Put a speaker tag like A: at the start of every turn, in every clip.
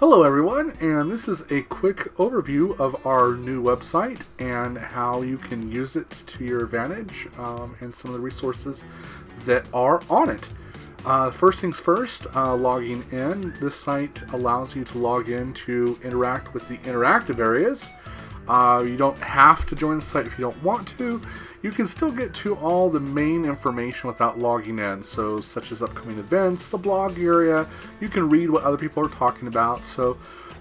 A: Hello everyone, and this is a quick overview of our new website and how you can use it to your advantage and some of the resources that are on it. First things first, logging in. This site allows you to log in to interact with the interactive areas. You don't have to join the site if you don't want to. You can still get to all the main information without logging in, so such as upcoming events, the blog area. You can read what other people are talking about, so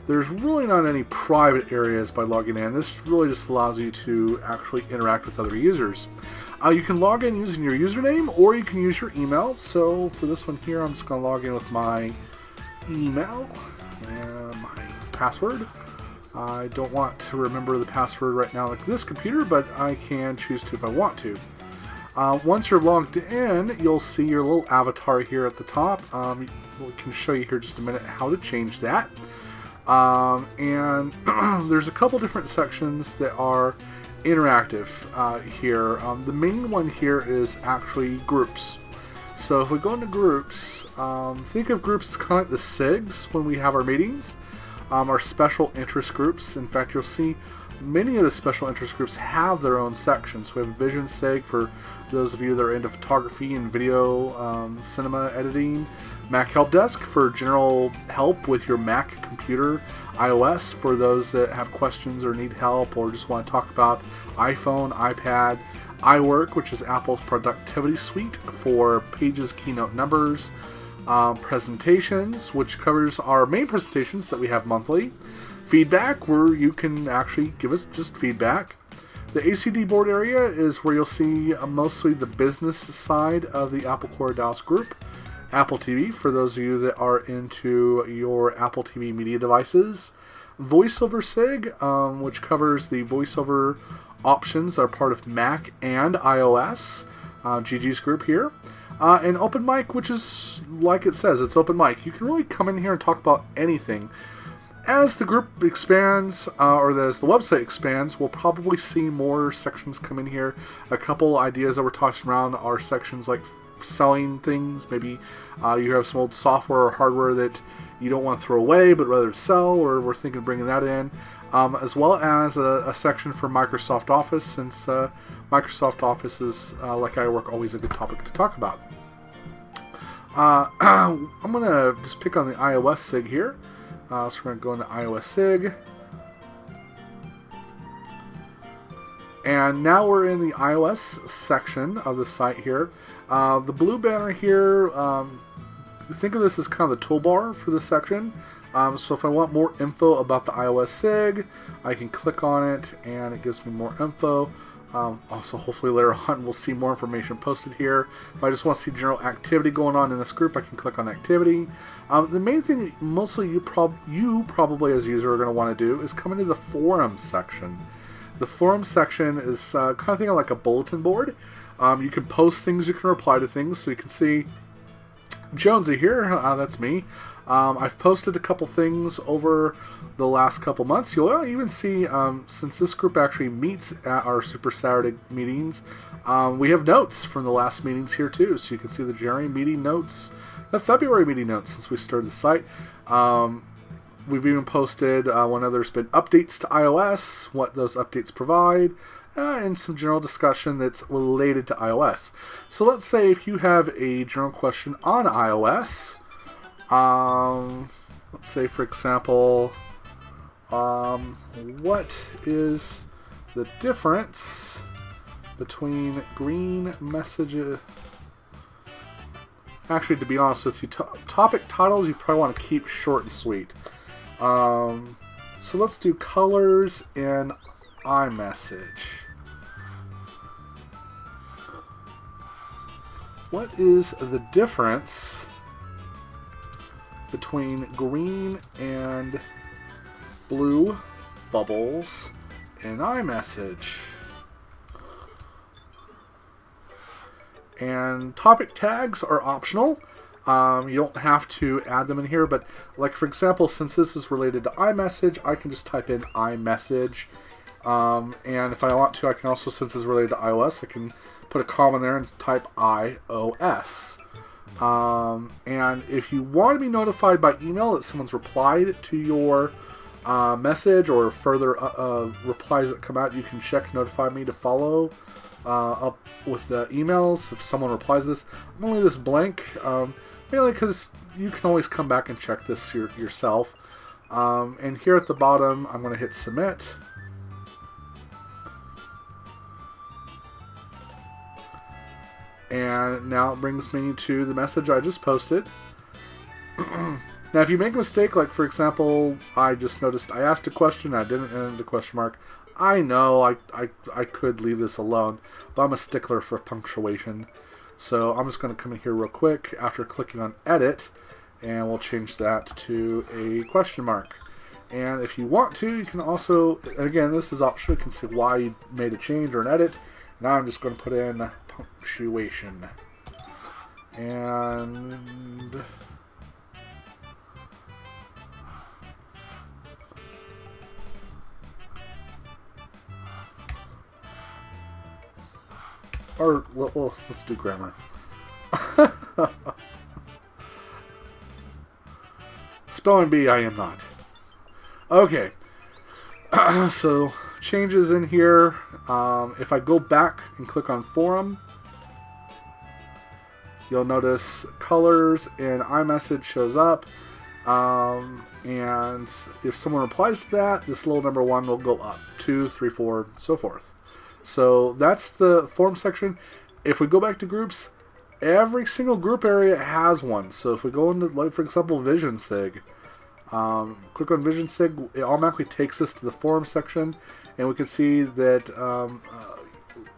A: there's really not any private areas by logging in. This really just allows you to actually interact with other users. You can log in using your username, or you can use your email. So for this one here, I'm just going to log in with my email and my password. I don't want to remember the password right now like this computer, but I can choose to if I want to. Once you're logged in, you'll see your little avatar here at the top. We can show you here in just a minute how to change that. And there's a couple different sections that are interactive here. The main one here is actually groups. So if we go into groups, think of groups as kind of like the SIGs when we have our meetings. Our special interest groups. In fact, you'll see many of the special interest groups have their own sections. We have a Vision SIG for those of you that are into photography and video, cinema editing. Mac Help Desk for general help with your Mac computer. iOS for those that have questions or need help or just want to talk about iPhone, iPad. iWork, which is Apple's productivity suite for Pages, Keynote, Numbers. Presentations, which covers our main presentations that we have monthly. Feedback, where you can actually give us just feedback. The ACD board area is where you'll see mostly the business side of the Apple Core Dallas group. Apple TV, for those of you that are into your Apple TV media devices. VoiceOver SIG, which covers the VoiceOver options that are part of Mac and iOS. GG's group here. And open mic, which is, like it says, it's open mic. You can really come in here and talk about anything. As the group expands, or as the website expands, we'll probably see more sections come in here. A couple ideas that we're tossing around are sections like selling things. Maybe you have some old software or hardware that you don't want to throw away, but rather sell, or we're thinking of bringing that in. As well as a section for Microsoft Office, since Microsoft Office is, like iWork, always a good topic to talk about. I'm going to just pick on the iOS SIG here. So we're going to go into iOS SIG. And now we're in the iOS section of the site here. The blue banner here, think of this as kind of the toolbar for this section. So if I want more info about the iOS SIG, I can click on it and it gives me more info. Also, hopefully later on we'll see more information posted here. If I just want to see general activity going on in this group, I can click on activity. The main thing mostly you probably as a user are going to want to do is come into the forum section. The forum section is kind of thinking like a bulletin board. You can post things, you can reply to things, so you can see Jonesy here, that's me. I've posted a couple things over the last couple months. You'll even see, since this group actually meets at our Super Saturday meetings, we have notes from the last meetings here too. So you can see the January meeting notes, the February meeting notes since we started the site. We've even posted when there's been updates to iOS, what those updates provide, and some general discussion that's related to iOS. So let's say if you have a general question on iOS, let's say for example, what is the difference between green messages? Actually, to be honest with you, topic titles you probably want to keep short and sweet. So let's do colors in iMessage. What is the difference between green and blue bubbles in iMessage? And topic tags are optional. You don't have to add them in here, but like for example, since this is related to iMessage, I can just type in iMessage. And if I want to, I can also, since it's related to iOS, I can put a comma there and type iOS. And if you want to be notified by email that someone's replied to your message or further replies that come out, you can check notify me to follow up with the emails if someone replies to this. I'm going to leave this blank, mainly because you can always come back and check this yourself. And here at the bottom, I'm going to hit submit. And now it brings me to the message I just posted. Now, if you make a mistake, like for example, I just noticed I asked a question, I didn't end the question mark. I know I could leave this alone, but I'm a stickler for punctuation. So I'm just going to come in here real quick after clicking on edit, and we'll change that to a question mark. And if you want to, you can also, and again, this is optional, you can see why you made a change or an edit. Now I'm just going to put in punctuation. And or well, let's do grammar. Spelling bee, I am not. Okay. So changes in here. If I go back and click on forum, you'll notice colors in iMessage shows up. And if someone replies to that, this little number 1 will go up. 2, 3, 4, and so forth. So that's the forum section. If we go back to groups, every single group area has one. So if we go into, like for example, Vision Sig, click on Vision Sig, it automatically takes us to the forum section, and we can see that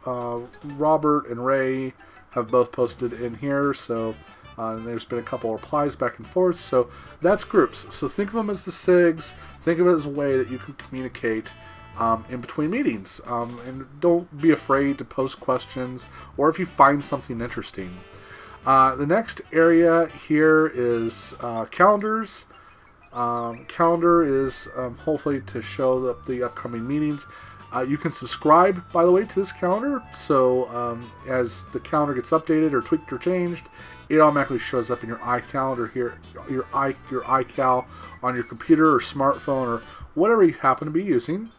A: Robert and Ray have both posted in here. So there's been a couple replies back and forth. So that's groups. So think of them as the SIGs. Think of it as a way that you can communicate in between meetings. And don't be afraid to post questions or if you find something interesting. The next area here is calendars. Calendar is hopefully to show the upcoming meetings. You can subscribe, by the way, to this calendar. So as the calendar gets updated or tweaked or changed, it automatically shows up in your iCalendar here, your iCal on your computer or smartphone or whatever you happen to be using.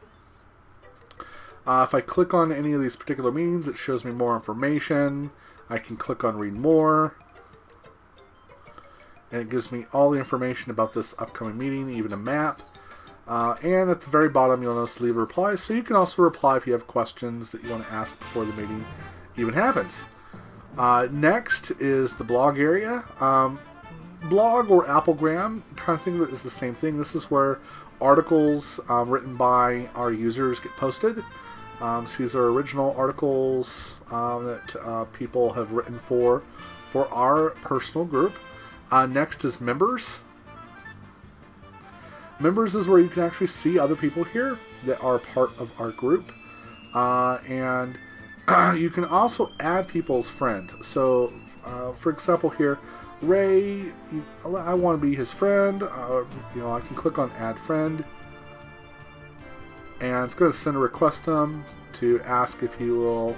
A: If I click on any of these particular meetings, it shows me more information. I can click on read more. And it gives me all the information about this upcoming meeting, even a map. And at the very bottom, you'll notice leave a reply. So you can also reply if you have questions that you want to ask before the meeting even happens. Next is the blog area. Blog or Applegram, kind of think of it as the same thing. This is where articles written by our users get posted. So these are original articles that people have written for our personal group. Next is members. Members is where you can actually see other people here that are part of our group. And you can also add people as friend. So, for example here, Ray, I want to be his friend. I can click on add friend. And it's going to send a request to him to ask if he will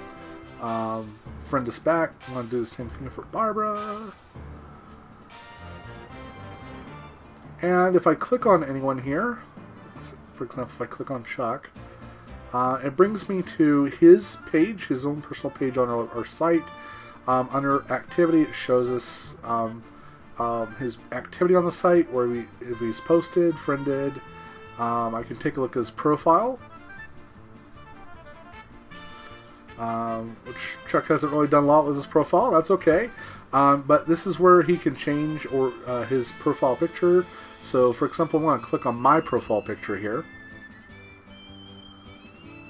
A: friend us back. I want to do the same thing for Barbara. And if I click on anyone here, for example, if I click on Chuck, it brings me to his page, his own personal page on our site. Under activity, it shows us his activity on the site, where if he's posted, friended. I can take a look at his profile, which Chuck hasn't really done a lot with his profile. That's okay. But this is where he can change his profile picture. So, for example, I'm going to click on my profile picture here.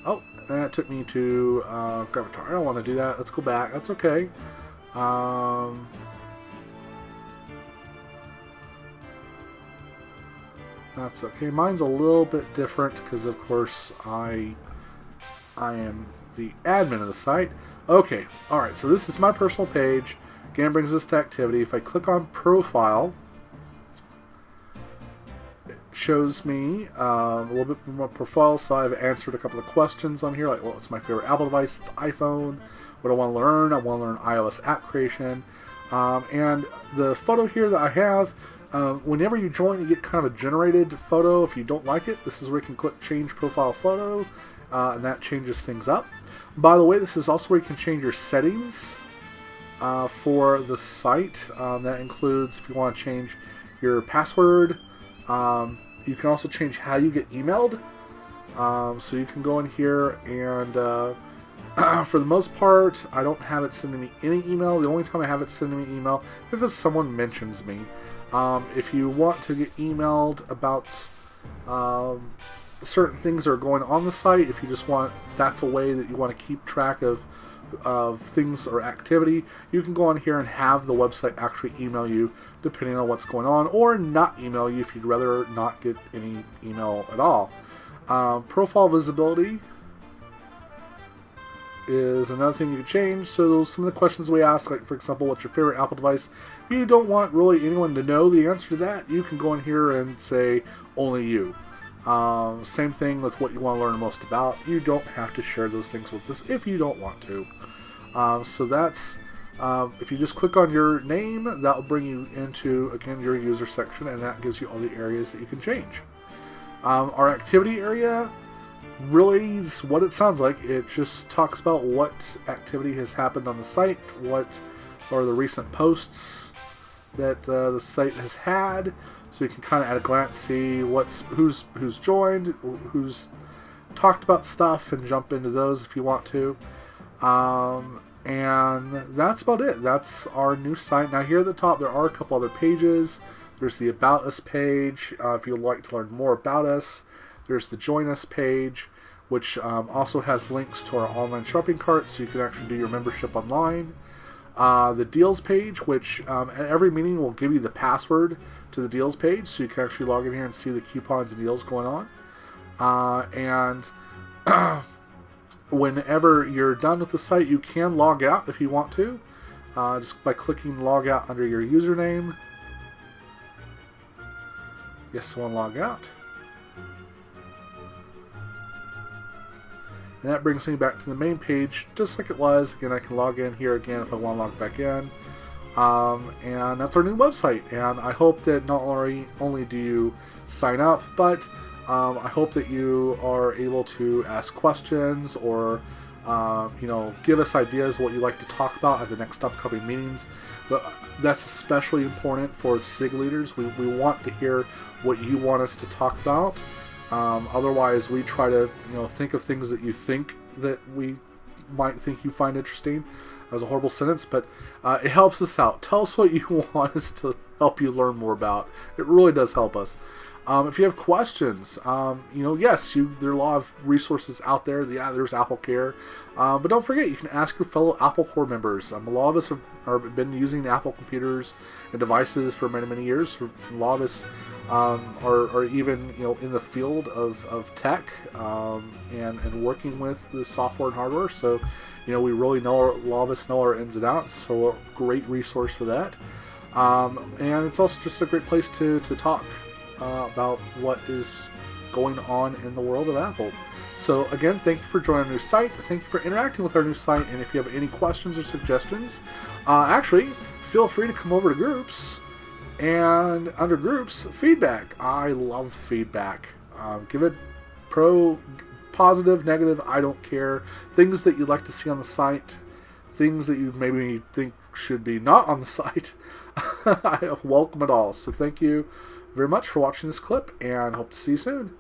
A: Oh, that took me to Gravatar. I don't want to do that. Let's go back. That's okay. That's okay. Mine's a little bit different because, of course, I am the admin of the site. Okay. All right. So this is my personal page. Again, brings us to activity. If I click on profile, it shows me a little bit more profile. So I've answered a couple of questions on here, like, well, what's my favorite Apple device? It's iPhone. What do I want to learn? I want to learn iOS app creation. And the photo here that I have, whenever you join, you get kind of a generated photo. If you don't like it, this is where you can click Change Profile Photo, and that changes things up. By the way, this is also where you can change your settings for the site. That includes if you want to change your password. You can also change how you get emailed. So you can go in here and for the most part, I don't have it sending me any email. The only time I have it sending me email if it's someone mentions me. If you want to get emailed about certain things that are going on the site, if you just want, that's a way that you want to keep track of things or activity, you can go on here and have the website actually email you depending on what's going on, or not email you if you'd rather not get any email at all. Profile visibility is another thing you can change. So some of the questions we ask, like for example, what's your favorite Apple device? If you don't want really anyone to know the answer to that, you can go in here and say only you. Same thing with what you want to learn most about. You don't have to share those things with us if you don't want to. So that's if you just click on your name, that will bring you into, again, your user section, and that gives you all the areas that you can change. Our activity area really is what it sounds like. It just talks about what activity has happened on the site, what are the recent posts that the site has had, so you can kind of at a glance see who's joined, who's talked about stuff, and jump into those if you want to. And that's about it. That's our new site. Now here at the top there are a couple other pages. There's the About Us page if you'd like to learn more about us. There's the Join Us page, which also has links to our online shopping cart, so you can actually do your membership online. The Deals page, which at every meeting will give you the password to the Deals page, so you can actually log in here and see the coupons and deals going on. And whenever you're done with the site, you can log out if you want to, just by clicking Log Out under your username. Yes, someone log out. And that brings me back to the main page, just like it was. Again, I can log in here again if I want to log back in. And that's our new website. And I hope that not only do you sign up, but I hope that you are able to ask questions or give us ideas what you'd like to talk about at the next upcoming meetings. But that's especially important for SIG leaders. We want to hear what you want us to talk about. Otherwise, we try to think of things that you think that we might think you find interesting. That was a horrible sentence, but it helps us out. Tell us what you want us to help you learn more about. It really does help us. If you have questions, yes, there are a lot of resources out there. Yeah, there's Apple Care. But don't forget, you can ask your fellow Apple Core members. A lot of us have been using Apple computers and devices for many, many years. A lot of us are even in the field of tech and working with the software and hardware. So we really know, a lot of us know our ins and outs. So a great resource for that. And it's also just a great place to talk about what is going on in the world of Apple. So again, thank you for joining our new site. Thank you for interacting with our new site. And if you have any questions or suggestions, actually feel free to come over to groups, and under groups, feedback. I love feedback. Give it positive, negative, I don't care. Things that you'd like to see on the site, things that you maybe think should be not on the site. I welcome it all. So thank you very much for watching this clip, and hope to see you soon.